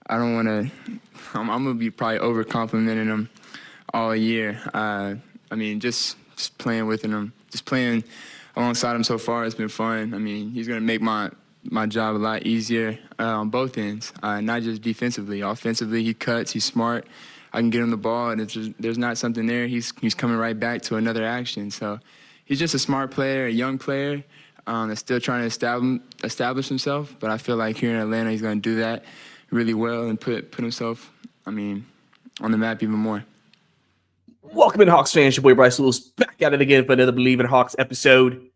I don't want to. I'm gonna be probably over complimenting him all year. I mean, just playing with him, just playing alongside him so far has been fun. I mean, he's gonna make my job a lot easier on both ends, not just defensively. Offensively, he cuts. He's smart. I can get him the ball, and if there's not something there, he's coming right back to another action. So he's just a smart player, a young player that's still trying to establish himself. But I feel like here in Atlanta, he's going to do that really well and put himself, on the map even more. Welcome in, Hawks fans. Your boy Bryce Lewis back at it again for another Believe in Hawks episode.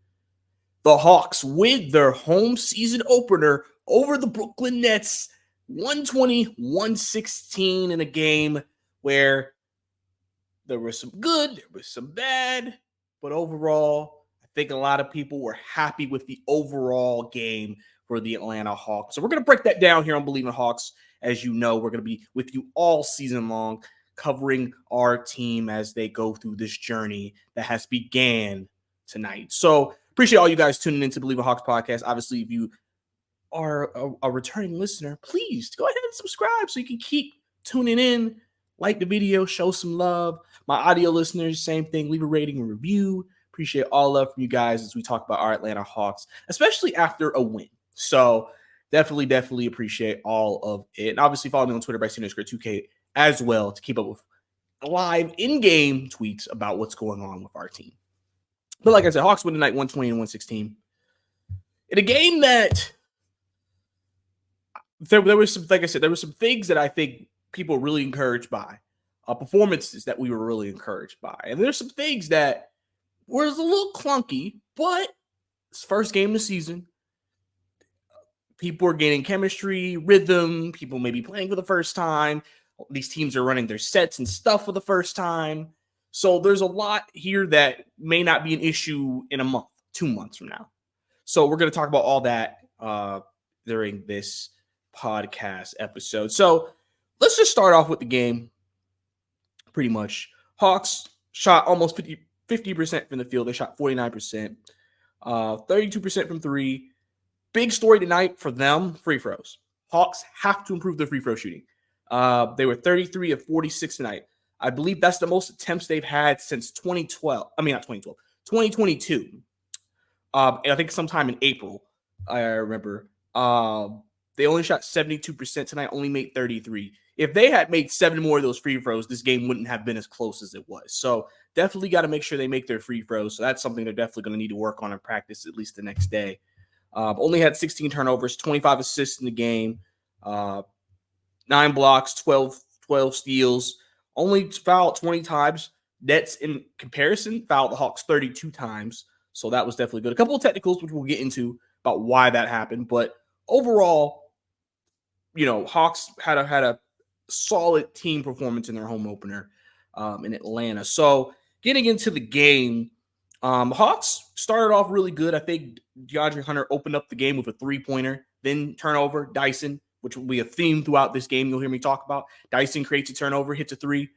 The Hawks win their home season opener over the Brooklyn Nets, 120-116 in a game where there was some good, there was some bad, but overall, I think a lot of people were happy with the overall game for the Atlanta Hawks. So we're going to break that down here on Believe in Hawks. As you know, we're going to be with you all season long, covering our team as they go through this journey that has began tonight. So appreciate all you guys tuning in to Believe in Hawks podcast. Obviously, if you are a returning listener, please go ahead and subscribe so you can keep tuning in. Like the video, show some love. My audio listeners, same thing. Leave a rating and review. Appreciate all love from you guys as we talk about our Atlanta Hawks, especially after a win. So definitely appreciate all of it. And obviously follow me on Twitter by _2K as well to keep up with live in-game tweets about what's going on with our team. But like I said, Hawks win tonight 120-116. In a game that there was some, like I said, there were some things that I think people were really encouraged by, performances that we were really encouraged by. And there's some things that was a little clunky, but it's first game of the season. People are gaining chemistry, rhythm. People may be playing for the first time. These teams are running their sets and stuff for the first time. So there's a lot here that may not be an issue in a month, 2 months from now. So we're going to talk about all that during this podcast episode. So let's just start off with the game. Pretty much. Hawks shot almost 50% from the field. They shot 49%, 32% from three. Big story tonight for them, free throws. Hawks have to improve their free throw shooting. They were 33 of 46 tonight. I believe that's the most attempts they've had since 2012. I mean, not 2012, 2022. And I think sometime in April, I remember. They only shot 72% tonight, only made 33. If they had made 7 more of those free throws, this game wouldn't have been as close as it was. So definitely got to make sure they make their free throws. So that's something they're definitely going to need to work on in practice at least the next day. Only had 16 turnovers, 25 assists in the game, 9 blocks, 12 steals. Only fouled 20 times. Nets, in comparison, fouled the Hawks 32 times. So that was definitely good. A couple of technicals, which we'll get into about why that happened. But overall, Hawks had a solid team performance in their home opener in Atlanta. So getting into the game, Hawks started off really good. I think DeAndre Hunter opened up the game with a 3-pointer, then turnover, Dyson, which will be a theme throughout this game. You'll hear me talk about. Dyson creates a turnover, hits a 3.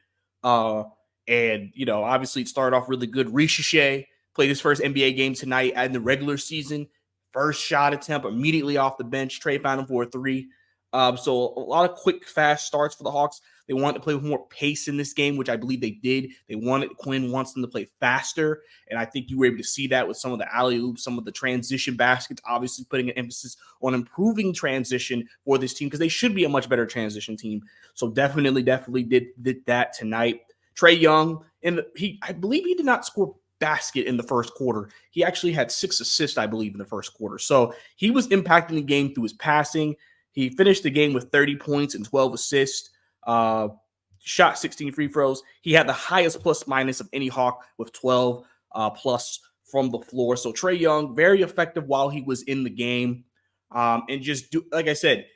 And obviously it started off really good. Risacher played his first NBA game tonight in the regular season. First shot attempt immediately off the bench. Trey found him for a 3. So a lot of quick, fast starts for the Hawks. They wanted to play with more pace in this game, which I believe they did. Quinn wants them to play faster, and I think you were able to see that with some of the alley-oops, some of the transition baskets, obviously putting an emphasis on improving transition for this team because they should be a much better transition team. So definitely did that tonight. Trey Young, I believe he did not score basket in the first quarter. He actually had 6 assists, I believe, in the first quarter. So he was impacting the game through his passing. He finished the game with 30 points and 12 assists, shot 16 free throws. He had the highest plus-minus of any Hawk with 12 plus from the floor. So Trey Young, very effective while he was in the game. And just like I said,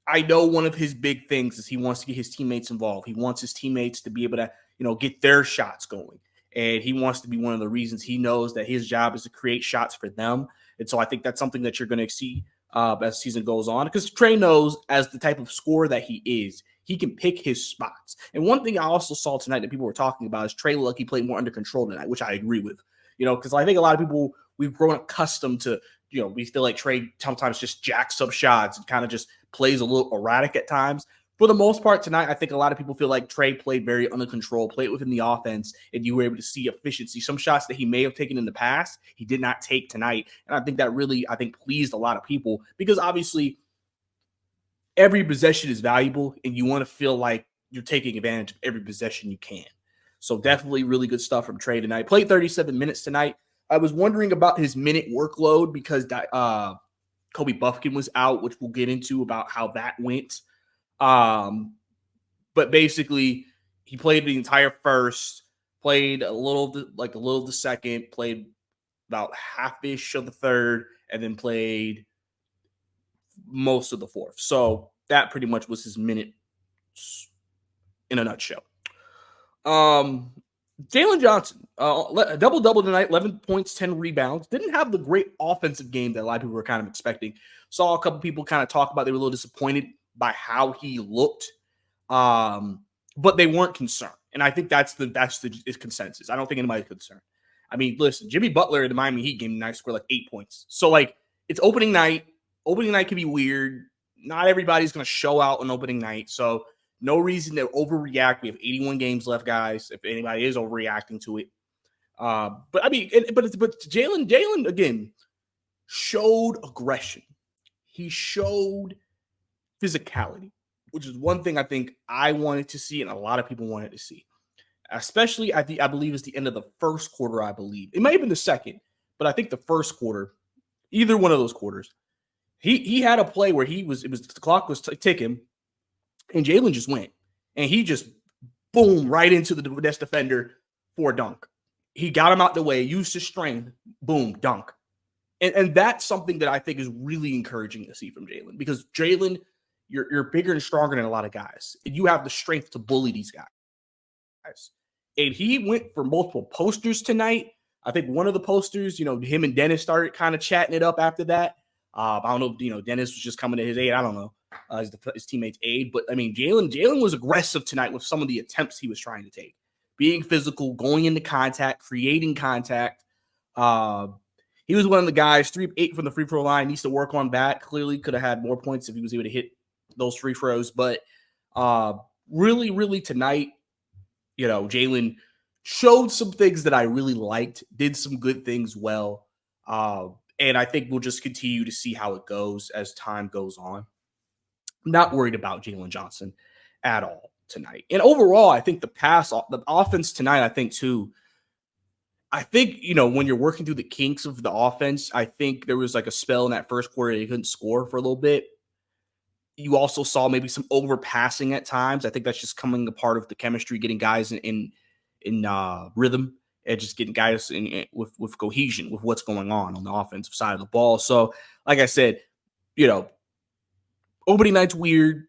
I know one of his big things is he wants to get his teammates involved. He wants his teammates to be able to, get their shots going. And he wants to be one of the reasons he knows that his job is to create shots for them. And so I think that's something that you're going to see as the season goes on, because Trey knows, as the type of scorer that he is, he can pick his spots. And one thing I also saw tonight that people were talking about is Trey looked like he played more under control tonight, which I agree with. Because I think a lot of people, we've grown accustomed to we feel like Trey sometimes just jacks up shots and kind of just plays a little erratic at times. For the most part tonight, I think a lot of people feel like Trey played very under control, played within the offense, and you were able to see efficiency. Some shots that he may have taken in the past, he did not take tonight. And I think that really, pleased a lot of people because obviously every possession is valuable and you want to feel like you're taking advantage of every possession you can. So definitely really good stuff from Trey tonight. Played 37 minutes tonight. I was wondering about his minute workload because Kobe Buffkin was out, which we'll get into about how that went. But basically he played the entire first, played a little the second, played about half-ish of the third, and then played most of the fourth. So that pretty much was his minute in a nutshell. Jaylen Johnson, a double-double tonight, 11 points, 10 rebounds. Didn't have the great offensive game that a lot of people were kind of expecting. Saw a couple people kind of talk about they were a little disappointed by how he looked, but they weren't concerned. And I think that's the consensus. I don't think anybody's concerned. I mean, listen, Jimmy Butler in the Miami Heat game tonight scored like 8 points. So, like, it's opening night. Opening night can be weird. Not everybody's going to show out on opening night. So, no reason to overreact. We have 81 games left, guys, if anybody is overreacting to it. But Jaylen, again, showed aggression. He showed physicality, which is one thing I think I wanted to see and a lot of people wanted to see. Especially I believe it's the end of the first quarter, I believe. It may have been the second, but I think the first quarter, either one of those quarters, he had a play where the clock was ticking, and Jaylen just went. And he just, boom, right into the next defender for a dunk. He got him out the way, used his strength, boom, dunk. And that's something that I think is really encouraging to see from Jaylen. Because Jaylen, you're bigger and stronger than a lot of guys. And you have the strength to bully these guys. And he went for multiple posters tonight. I think one of the posters, him and Dennis started kind of chatting it up after that. I don't know, Dennis was just coming to his aid. I don't know, his teammates' aid. But, I mean, Jaylen was aggressive tonight with some of the attempts he was trying to take. Being physical, going into contact, creating contact. He was one of the guys, 3-8 from the free throw line, needs to work on that. Clearly could have had more points if he was able to hit those free throws. But really, really tonight, Jaylen showed some things that I really liked, did some good things well. And I think we'll just continue to see how it goes as time goes on. I'm not worried about Jaylen Johnson at all tonight. And overall, I think the offense tonight, I think too, when you're working through the kinks of the offense, I think there was like a spell in that first quarter they couldn't score for a little bit. You also saw maybe some overpassing at times. I think that's just coming a part of the chemistry, getting guys in rhythm and just getting guys with cohesion with what's going on the offensive side of the ball. So, like I said, opening night's weird.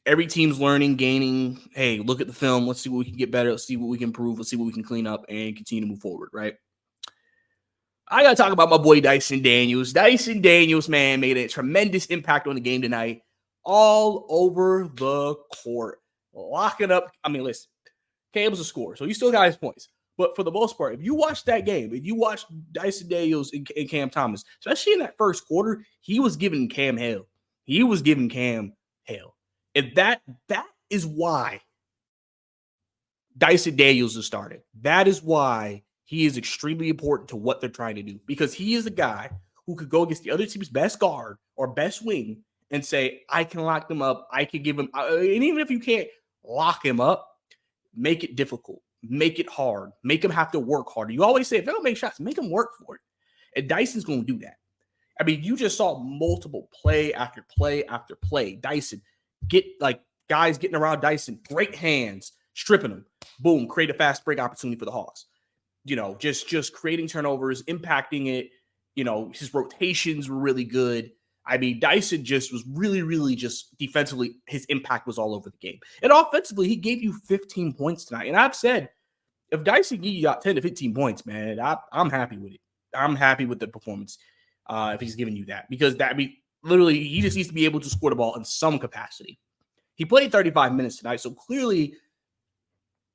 Every team's learning, gaining. Hey, look at the film. Let's see what we can get better. Let's see what we can improve. Let's see what we can clean up and continue to move forward, right? I got to talk about my boy Dyson Daniels. Dyson Daniels, man, made a tremendous impact on the game tonight. All over the court. Locking up. I mean, listen, Cam's a scorer, so he still got his points. But for the most part, if you watch that game, if you watch Dyson Daniels and Cam Thomas, especially in that first quarter, he was giving Cam hell. He was giving Cam hell. And that is why Dyson Daniels is starting. That is why he is extremely important to what they're trying to do. Because he is a guy who could go against the other team's best guard or best wing and say, I can lock them up. I can give him, and even if you can't lock him up, make it difficult. Make it hard. Make him have to work harder. You always say, if they don't make shots, make them work for it. And Dyson's going to do that. I mean, you just saw multiple play after play after play. Dyson, guys getting around Dyson, great hands, stripping him. Boom, create a fast break opportunity for the Hawks. Just creating turnovers, impacting it. His rotations were really good. I mean, Dyson just was really, really just defensively, his impact was all over the game. And offensively, he gave you 15 points tonight. And I've said, if Dyson gave you 10 to 15 points, man, I'm happy with it. I'm happy with the performance if he's giving you that. Because literally, he just needs to be able to score the ball in some capacity. He played 35 minutes tonight, so clearly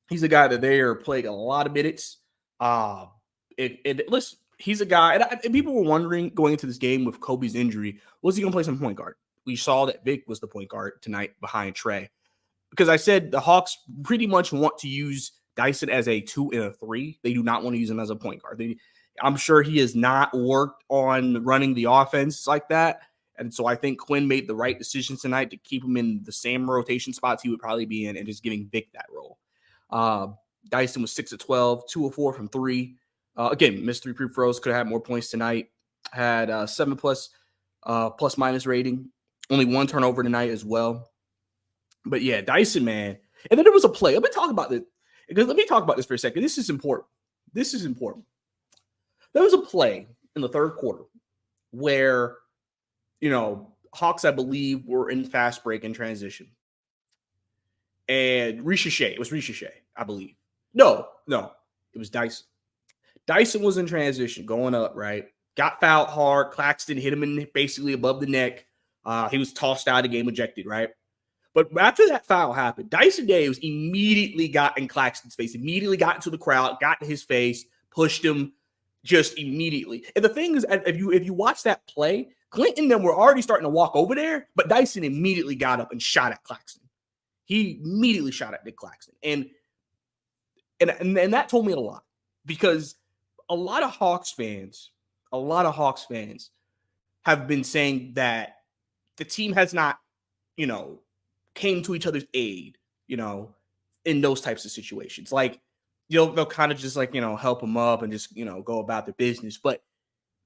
he's a guy that they are playing a lot of minutes. Listen, he's a guy, and people were wondering going into this game with Kobe's injury, was he going to play some point guard? We saw that Vic was the point guard tonight behind Trey. Because I said the Hawks pretty much want to use Dyson as a 2 and a 3. They do not want to use him as a point guard. I'm sure he has not worked on running the offense like that. And so I think Quinn made the right decision tonight to keep him in the same rotation spots he would probably be in and just giving Vic that role. Dyson was 6 of 12, 2 of 4 from 3. Again, missed 3 free throws, could have had more points tonight. Had 7 plus minus rating. Only 1 turnover tonight as well. But yeah, Dyson, man. And then there was a play. Let me talk about this for a second. This is important. There was a play in the third quarter where, Hawks, I believe, were in fast break and transition. And Risacher, it was Risacher, I believe. No, it was Dyson. Dyson was in transition, going up, right? Got fouled hard. Claxton hit him basically above the neck. He was tossed out of the game, ejected, right? But after that foul happened, Dyson Daniels immediately got in Claxton's face, immediately got into the crowd, got in his face, pushed him just immediately. And the thing is, if you watch that play, Clint and them were already starting to walk over there, but Dyson immediately got up and shot at Claxton. He immediately shot at Nick Claxton. And that told me a lot, because a lot of Hawks fans have been saying that the team has not, came to each other's aid, in those types of situations. Like, they'll kind of just help them up and just, go about their business. But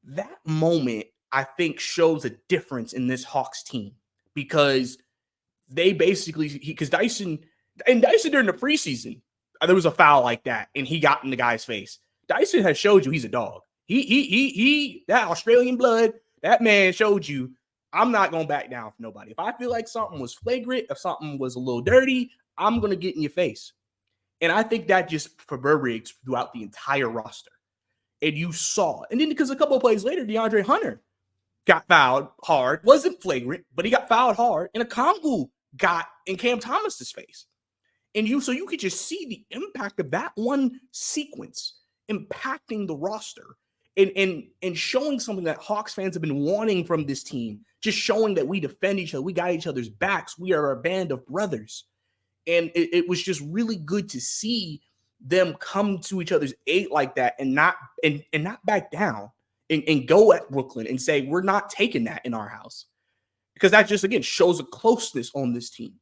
that moment, I think, shows a difference in this Hawks team, because they basically, because Dyson during the preseason, there was a foul like that and he got in the guy's face. Dyson has showed you he's a dog. He that Australian blood, that man showed you, I'm not going to back down for nobody. If I feel like something was flagrant, if something was a little dirty, I'm going to get in your face. And I think that just reverberates throughout the entire roster. And you saw it. And then because a couple of plays later, DeAndre Hunter got fouled hard. Wasn't flagrant, but he got fouled hard. And Okongwu got in Cam Thomas's face. And you could just see the impact of that one sequence impacting the roster and showing something that Hawks fans have been wanting from this team. Just showing that we defend each other. We got each other's backs. We are a band of brothers. And it was just really good to see them come to each other's aid like that and not back down and go at Brooklyn and say, we're not taking that in our house. Because that just, again, shows a closeness on this team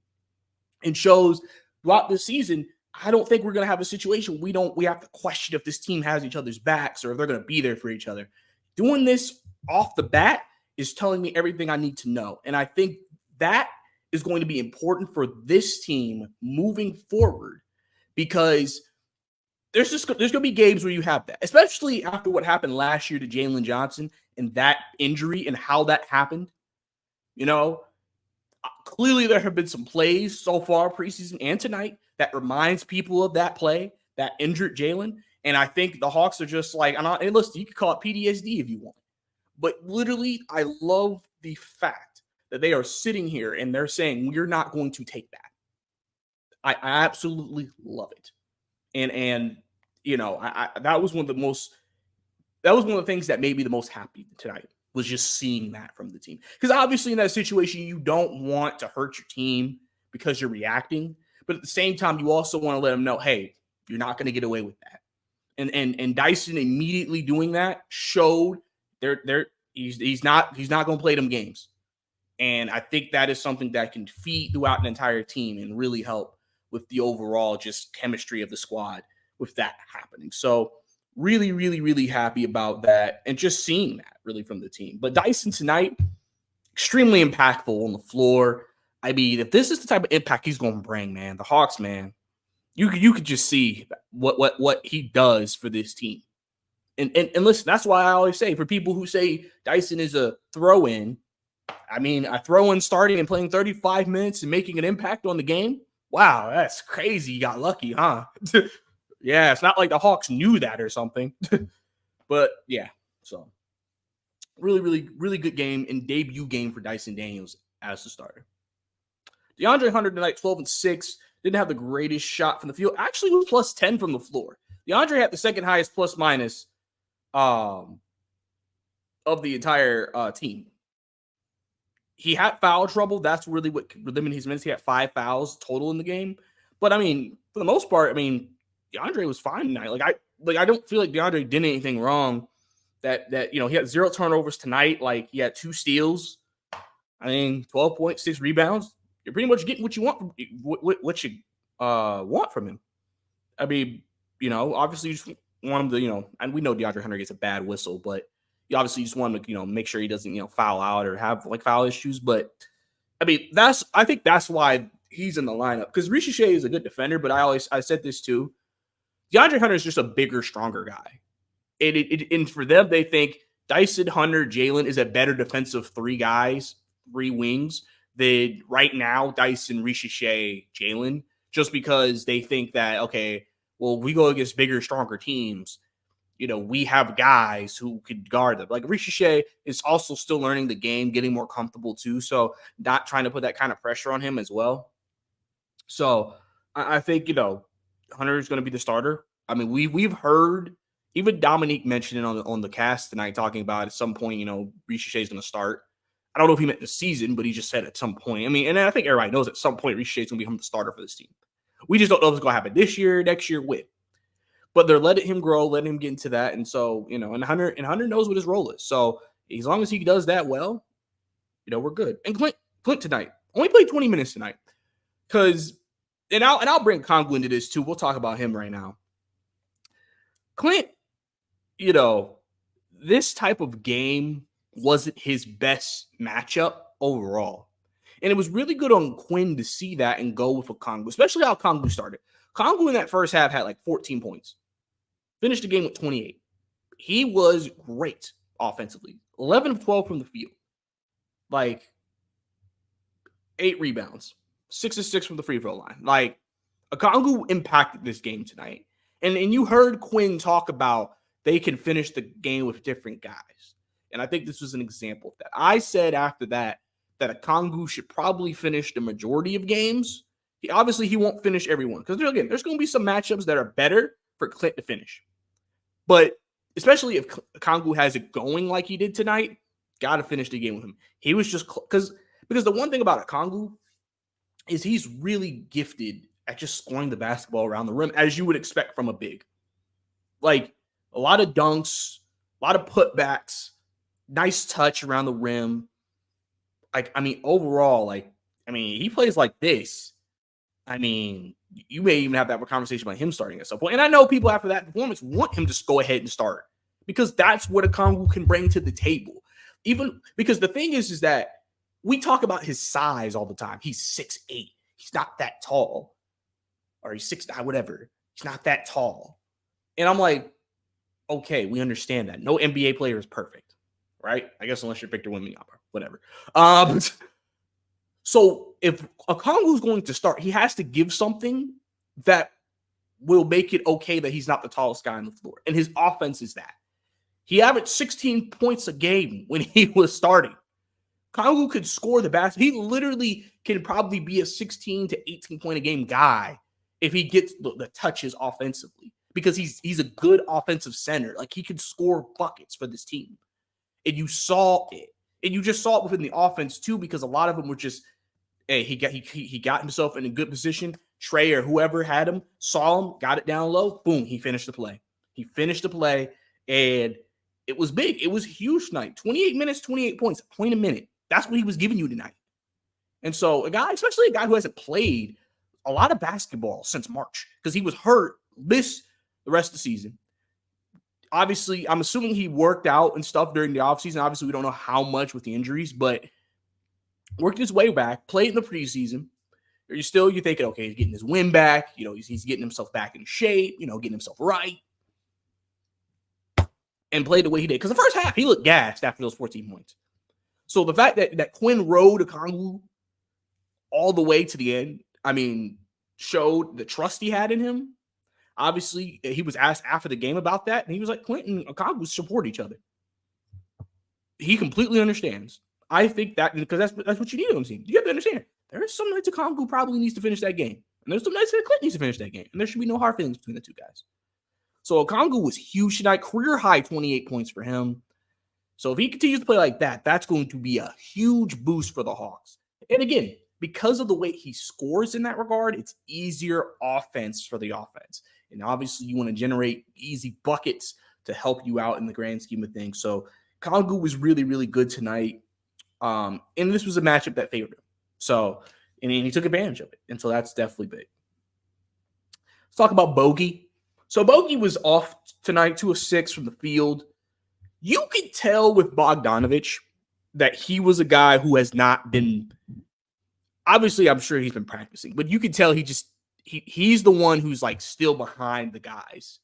and shows throughout the season, I don't think we're going to have a situation we have to question if this team has each other's backs or if they're going to be there for each other. Doing this off the bat is telling me everything I need to know. And I think that is going to be important for this team moving forward, because there's going to be games where you have that, especially after what happened last year to Jaylen Johnson and that injury and how that happened. Clearly there have been some plays so far preseason and tonight that reminds people of that play that injured Jaylen. And I think the Hawks are just like, and listen, you can call it PTSD if you want. But literally, I love the fact that they are sitting here and they're saying, we're not going to take that. I absolutely love it. And that was one of the things that made me the most happy tonight, was just seeing that from the team. Because obviously in that situation, you don't want to hurt your team because you're reacting. But at the same time, you also want to let them know, hey, you're not going to get away with that. And Dyson immediately doing that showed he's not going to play them games. And I think that is something that can feed throughout an entire team and really help with the overall just chemistry of the squad with that happening. So really, really, really happy about that and just seeing that really from the team. But Dyson tonight, extremely impactful on the floor. I mean, if this is the type of impact he's going to bring, man, the Hawks, man, you could just see what he does for this team. And listen, that's why I always say, for people who say Dyson is a throw-in, I mean, a throw-in starting and playing 35 minutes and making an impact on the game, wow, that's crazy. You got lucky, huh? Yeah, it's not like the Hawks knew that or something. But, yeah, so really, really, really good game and debut game for Dyson Daniels as the starter. DeAndre Hunter tonight, 12 and 6. Didn't have the greatest shot from the field. Actually was plus 10 from the floor. DeAndre had the second highest plus minus of the entire team. He had foul trouble. That's really what limited his minutes. He had 5 fouls total in the game. But I mean, for the most part, I mean, DeAndre was fine tonight. I don't feel like DeAndre did anything wrong. That he had 0 turnovers tonight. Like, he had 2 steals. I mean, 12.6 rebounds. You're pretty much getting what you want, what you want from him. I mean, obviously you just want him to, and we know DeAndre Hunter gets a bad whistle, but you obviously just want him to, make sure he doesn't, foul out or have like foul issues. But I mean, I think that's why he's in the lineup, because Risacher is a good defender, but I said this too. DeAndre Hunter is just a bigger, stronger guy. And for them, they think Dyson, Hunter, Jaylen is a better defensive 3 guys, 3 wings than right now Dyson, Risacher, Jaylen, just because they think that, okay, well, we go against bigger, stronger teams. We have guys who could guard them. Like, Risacher is also still learning the game, getting more comfortable too. So not trying to put that kind of pressure on him as well. So I think, Hunter is going to be the starter. I mean, we've heard, even Dominique mentioned it on the cast tonight, talking about at some point, Risacher is going to start. I don't know if he meant the season, but he just said at some point. I mean, and I think everybody knows at some point Risacher is going to become the starter for this team. We just don't know if it's going to happen this year, next year, when. But they're letting him grow, letting him get into that. And so, and Hunter knows what his role is. So as long as he does that well, we're good. And Clint tonight only played 20 minutes tonight. And I'll bring Okongwu into this too. We'll talk about him right now. Clint, this type of game wasn't his best matchup overall. And it was really good on Quinn to see that and go with Okongwu, especially how Okongwu started. Okongwu in that first half had like 14 points. Finished the game with 28. He was great offensively. 11 of 12 from the field. Like, 8 rebounds. 6 of 6 from the free throw line. Like, Okongwu impacted this game tonight. And you heard Quinn talk about they can finish the game with different guys. And I think this was an example of that. I said after that Okongwu should probably finish the majority of games. He won't finish everyone, because again, there's going to be some matchups that are better for Clint to finish. But especially if Okongwu has it going like he did tonight, got to finish the game with him. He was just because the one thing about Okongwu is he's really gifted at just scoring the basketball around the rim, as you would expect from a big. Like, a lot of dunks, a lot of putbacks, nice touch around the rim. Like, I mean, overall, he plays like this. I mean, you may even have to have a conversation about him starting at some point. And I know people after that performance want him to just go ahead and start, because that's what Okongwu can bring to the table. Even because the thing is that we talk about his size all the time. He's 6'8". He's not that tall. Or he's 6'9", whatever. He's not that tall. And I'm like, okay, we understand that. No NBA player is perfect, right? I guess unless you're Victor Wembanyama, whatever. So if Okongwu is going to start, he has to give something that will make it okay that he's not the tallest guy on the floor. And his offense is that. He averaged 16 points a game when he was starting. Okongwu could score the basket. He literally can probably be a 16 to 18 point a game guy if he gets the touches offensively, because he's a good offensive center. Like, he could score buckets for this team. And you saw it. And you just saw it within the offense too, because a lot of them were just, hey, he got himself in a good position. Trey or whoever had him saw him, got it down low, boom, he finished the play. And it was big. It was huge tonight. 28 minutes, 28 points, a point a minute. That's what he was giving you tonight. And so especially a guy who hasn't played a lot of basketball since March, because he was hurt, missed the rest of the season. Obviously, I'm assuming he worked out and stuff during the offseason. Obviously, we don't know how much with the injuries, but worked his way back, played in the preseason. You're thinking, okay, he's getting his win back. He's getting himself back in shape, getting himself right. And played the way he did. Because the first half, he looked gassed after those 14 points. So the fact that Quinn rode Okongwu all the way to the end, showed the trust he had in him. Obviously, he was asked after the game about that, and he was like, Clint and Okongwu support each other. He completely understands. I think that, because that's what you need on the team. You have to understand, there are some nights Okongwu probably needs to finish that game, and there's some nights that Clint needs to finish that game, and there should be no hard feelings between the two guys. So Okongwu was huge tonight, career high 28 points for him. So if he continues to play like that, that's going to be a huge boost for the Hawks. And again, because of the way he scores in that regard, it's easier offense for the offense. And obviously you want to generate easy buckets to help you out in the grand scheme of things. So Okongwu was really, really good tonight. And this was a matchup that favored him. So, and he took advantage of it. And so that's definitely big. Let's talk about Bogey. So Bogey was off tonight, 2 of 6 from the field. You could tell with Bogdanovic that he was a guy who has not been, obviously I'm sure he's been practicing, but you could tell he's the one who's like still behind the guys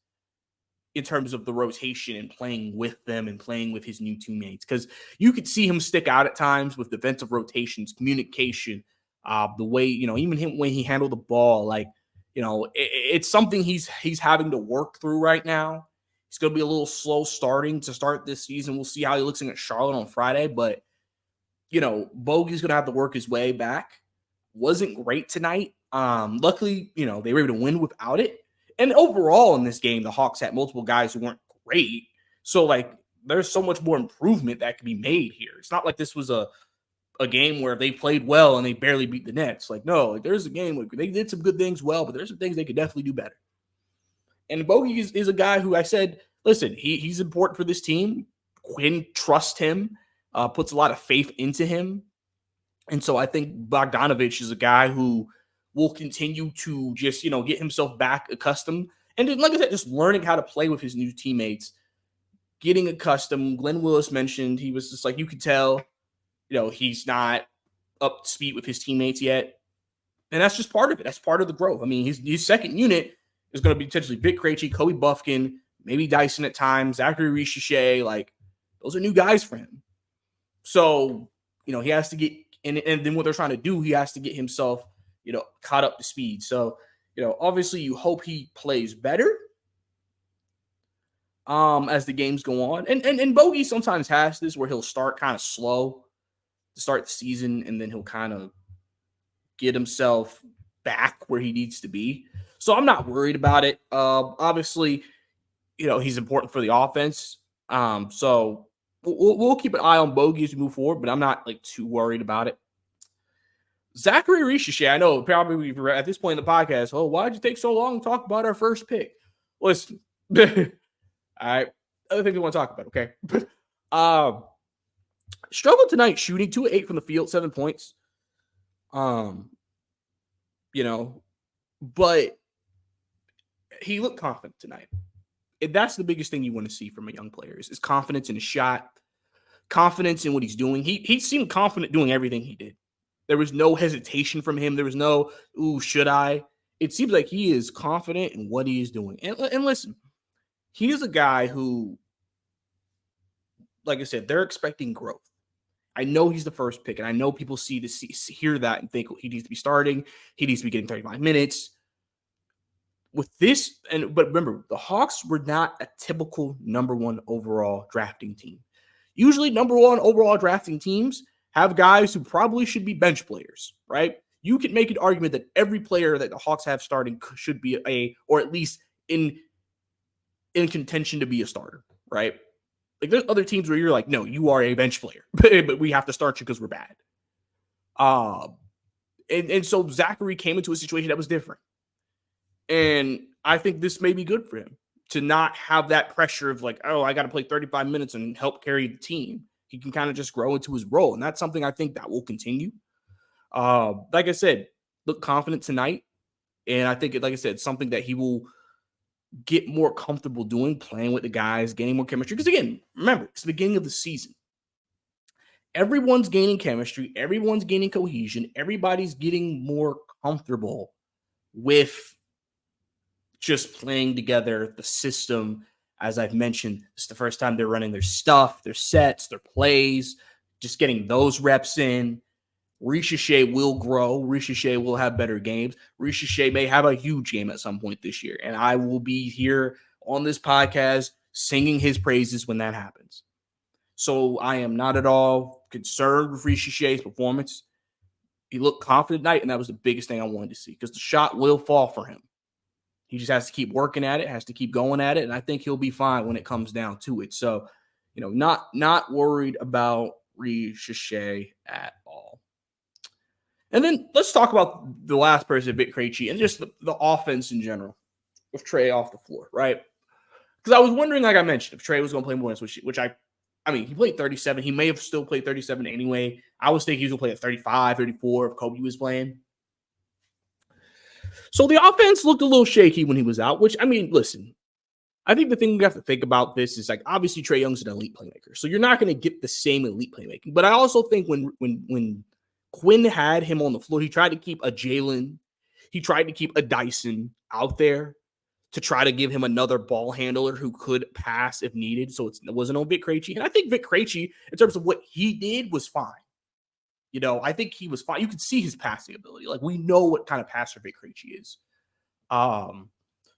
in terms of the rotation and playing with them and playing with his new teammates. Because you could see him stick out at times with defensive rotations, communication, the way, even him when he handled the ball, like, it's something he's having to work through right now. He's going to be a little slow starting to start this season. We'll see how he looks against Charlotte on Friday, but Bogey's going to have to work his way back. Wasn't great tonight. Luckily, they were able to win without it. And overall in this game, the Hawks had multiple guys who weren't great. So, there's so much more improvement that can be made here. It's not like this was a game where they played well and they barely beat the Nets. There's a game where they did some good things well, but there's some things they could definitely do better. And Bogey is a guy who I said, listen, he's important for this team. Quinn trusts him, puts a lot of faith into him. And so I think Bogdanovic is a guy who will continue to just, get himself back accustomed. And then, like I said, just learning how to play with his new teammates, getting accustomed. Glenn Willis mentioned he was just like, you could tell, he's not up to speed with his teammates yet. And that's just part of it. That's part of the growth. I mean, his second unit is going to be potentially Vic Krejci, Kobe Buffkin, maybe Dyson at times, Zaccharie Risacher. Those are new guys for him. So, he has to get, and then what they're trying to do, he has to get himself, caught up to speed. So, obviously you hope he plays better as the games go on. And Bogey sometimes has this where he'll start kind of slow to start the season, and then he'll kind of get himself back where he needs to be. So I'm not worried about it. Obviously, he's important for the offense. So we'll keep an eye on Bogey as we move forward, but I'm not too worried about it. Zaccharie Risacher, I know probably at this point in the podcast, why'd you take so long to talk about our first pick? Listen, all right, other things we want to talk about, okay? Struggled tonight shooting 2 of 8 from the field, 7 points. But he looked confident tonight. And that's the biggest thing you want to see from a young player is confidence in his shot, confidence in what he's doing. He seemed confident doing everything he did. There was no hesitation from him. There was no, ooh, should I? It seems like he is confident in what he is doing. And listen, he is a guy who, like I said, they're expecting growth. I know he's the first pick, and I know people hear that and think he needs to be starting. He needs to be getting 35 minutes. With this, but remember, the Hawks were not a typical number 1 overall drafting team. Usually, number 1 overall drafting teams have guys who probably should be bench players, right? You can make an argument that every player that the Hawks have starting should be or at least in contention to be a starter, right? There's other teams where you're like, no, you are a bench player, but we have to start you because we're bad. And so Zaccharie came into a situation that was different. And I think this may be good for him to not have that pressure of I got to play 35 minutes and help carry the team. He can kind of just grow into his role. And that's something I think that will continue. Like I said, look confident tonight. And I think, like I said, something that he will get more comfortable doing, playing with the guys, gaining more chemistry. Because again, remember, it's the beginning of the season. Everyone's gaining chemistry. Everyone's gaining cohesion. Everybody's getting more comfortable with just playing together, the system. As I've mentioned, it's the first time they're running their stuff, their sets, their plays, just getting those reps in. Risacher will grow. Risacher will have better games. Risacher may have a huge game at some point this year, and I will be here on this podcast singing his praises when that happens. So I am not at all concerned with Risacher's performance. He looked confident tonight, and that was the biggest thing I wanted to see because the shot will fall for him. He just has to keep working at it, has to keep going at it, and I think he'll be fine when it comes down to it. So, not worried about Risacher at all. And then let's talk about the last person, Vic Krejci, and just the offense in general with Trey off the floor, right? Because I was wondering, like I mentioned, if Trey was going to play more, which I mean, he played 37. He may have still played 37 anyway. I was thinking he was going to play at 35, 34 if Kobe was playing. So the offense looked a little shaky when he was out, which, I mean, listen, I think the thing we have to think about this is, like, obviously Trey Young's an elite playmaker, so you're not going to get the same elite playmaking. But I also think when Quinn had him on the floor, he tried to keep a Jaylen, he tried to keep a Dyson out there to try to give him another ball handler who could pass if needed. So it wasn't on Vic Krejci. And I think Vic Krejci, in terms of what he did, was fine. I think he was fine. You could see his passing ability. Like, we know what kind of passer Vic Krejci is.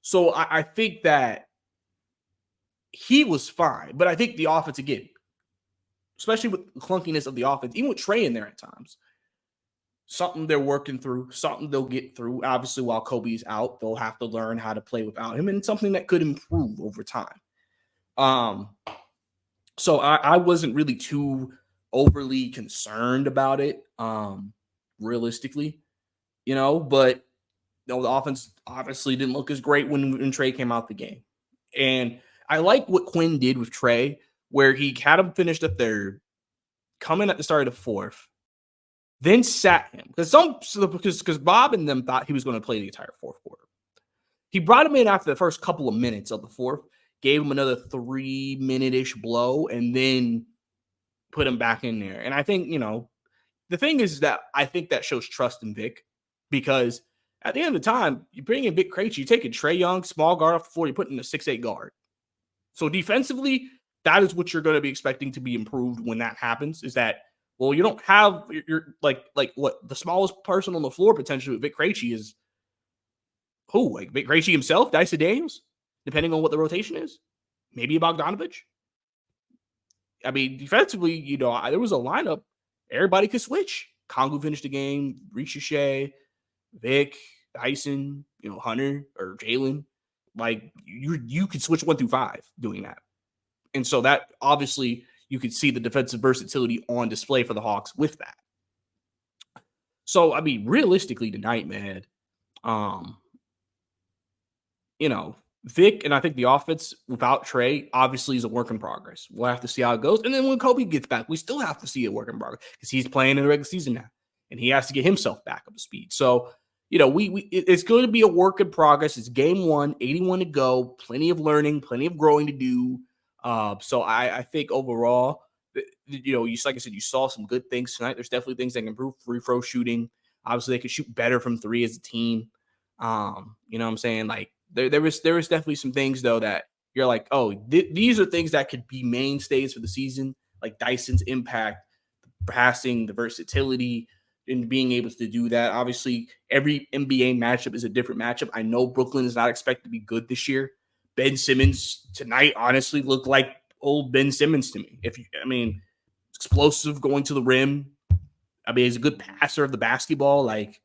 So I think that he was fine. But I think the offense, again, especially with the clunkiness of the offense, even with Trey in there at times, something they're working through, something they'll get through. Obviously, while Kobe's out, they'll have to learn how to play without him, and something that could improve over time. So I wasn't really too overly concerned about it, realistically, but the offense obviously didn't look as great when Trey came out the game. And I like what Quinn did with Trey, where he had him finish the third, come in at the start of the fourth, then sat him because Bob and them thought he was going to play the entire fourth quarter. He brought him in after the first couple of minutes of the fourth, gave him another 3-minute-ish blow, and then put him back in there. And I think, the thing is that I think that shows trust in Vic, because at the end of the time, you bring in Vic Krejci, you're taking Trey Young, small guard off the floor, you're putting a 6'8" guard. So defensively, that is what you're going to be expecting to be improved when that happens, is that, well, you don't have you're like what the smallest person on the floor potentially with Vic Krejci is who? Like Vic Krejci himself, Dyson Daniels, depending on what the rotation is. Maybe a Bogdanovic. I mean, defensively, there was a lineup. Everybody could switch. Okongwu finished the game, Risacher, Vic, Dyson, Hunter or Jaylen. Like, you could switch 1 through 5 doing that. And so that obviously you could see the defensive versatility on display for the Hawks with that. So, I mean, realistically tonight, man, Vic and I think the offense without Trey obviously is a work in progress. We'll have to see how it goes. And then when Kobe gets back, we still have to see a work in progress because he's playing in the regular season now and he has to get himself back up to speed. So, it's going to be a work in progress. It's game 1, 81 to go, plenty of learning, plenty of growing to do. So I think overall, like I said, you saw some good things tonight. There's definitely things that can improve. Free throw shooting. Obviously, they could shoot better from 3 as a team. You know what I'm saying? Like there was definitely some things though that you're like, oh, these are things that could be mainstays for the season, like Dyson's impact, the passing, the versatility, and being able to do that. Obviously, every NBA matchup is a different matchup. I know Brooklyn is not expected to be good this year. Ben Simmons tonight honestly looked like old Ben Simmons to me. Explosive going to the rim. I mean, he's a good passer of the basketball. Like,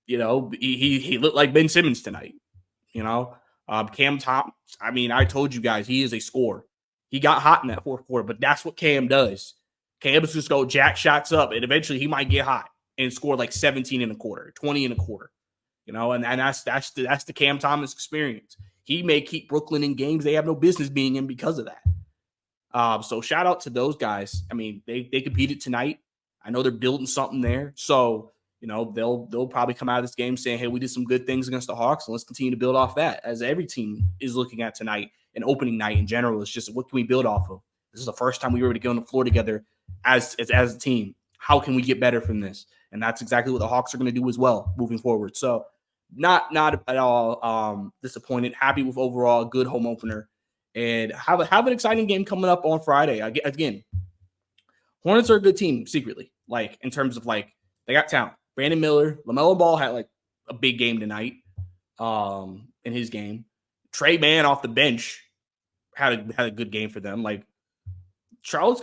he looked like Ben Simmons tonight. Cam Thomas. I mean, I told you guys he is a scorer. He got hot in that fourth quarter, but that's what Cam does. Cam is just go jack shots up, and eventually he might get hot and score like 17 and a quarter, 20 and a quarter. And that's the Cam Thomas experience. He may keep Brooklyn in games they have no business being in because of that. So shout out to those guys. I mean, they competed tonight. I know they're building something there. So, they'll probably come out of this game saying, hey, we did some good things against the Hawks, and let's continue to build off that, as every team is looking at tonight and opening night in general. It's just, what can we build off of? This is the first time we were able to get on the floor together as a team. How can we get better from this? And that's exactly what the Hawks are going to do as well moving forward. So not at all disappointed. Happy with overall good home opener, and have an exciting game coming up on Friday. Again, Hornets are a good team secretly, like in terms of like they got talent. Brandon Miller, LaMelo Ball had like a big game tonight in his game. Trey Mann off the bench had a good game for them. Like Charlotte's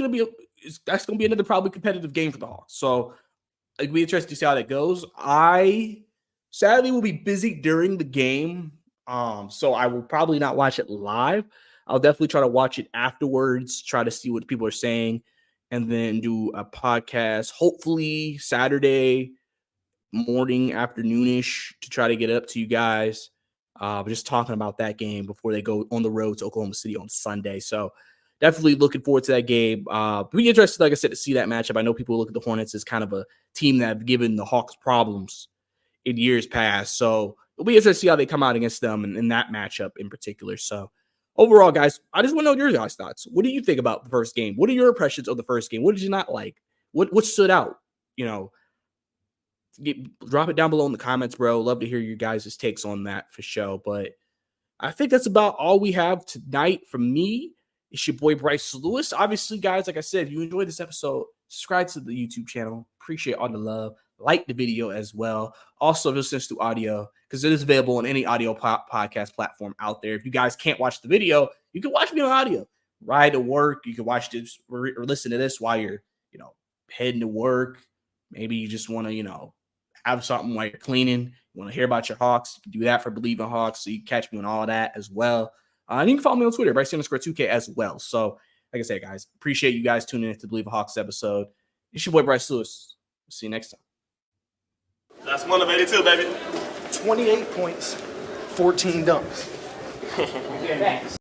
that's gonna be another probably competitive game for the Hawks. So it'll be interesting to see how that goes. I sadly will be busy during the game. So I will probably not watch it live. I'll definitely try to watch it afterwards, try to see what people are saying, and then do a podcast, hopefully Saturday morning, afternoonish, to try to get it up to you guys. Just talking about that game before they go on the road to Oklahoma City on Sunday. So definitely looking forward to that game. Be interested, like I said, to see that matchup. I know people look at the Hornets as kind of a team that have given the Hawks problems in years past. So it'll be interesting to see how they come out against them in that matchup in particular. So overall, guys, I just want to know your guys' thoughts. What do you think about the first game? What are your impressions of the first game? What did you not like? What stood out? Drop it down below in the comments, bro. Love to hear your guys' takes on that for sure. But I think that's about all we have tonight from me. It's your boy Bryce Lewis. Obviously, guys, like I said, if you enjoyed this episode, subscribe to the YouTube channel. Appreciate all the love. Like the video as well. Also, listen to audio because it is available on any audio podcast platform out there. If you guys can't watch the video, you can watch me on audio. Ride to work, you can watch this or listen to this while you're, heading to work. Maybe you just want to, have something while you're cleaning. You want to hear about your Hawks, you can do that for Believe in Hawks. So you can catch me on all that as well. And you can follow me on Twitter, Bryce_2K as well. So, like I said, guys, appreciate you guys tuning in to the Believe in Hawks episode. It's your boy Bryce Lewis. See you next time. That's one of 82, baby. 28 points, 14 dunks. Thanks.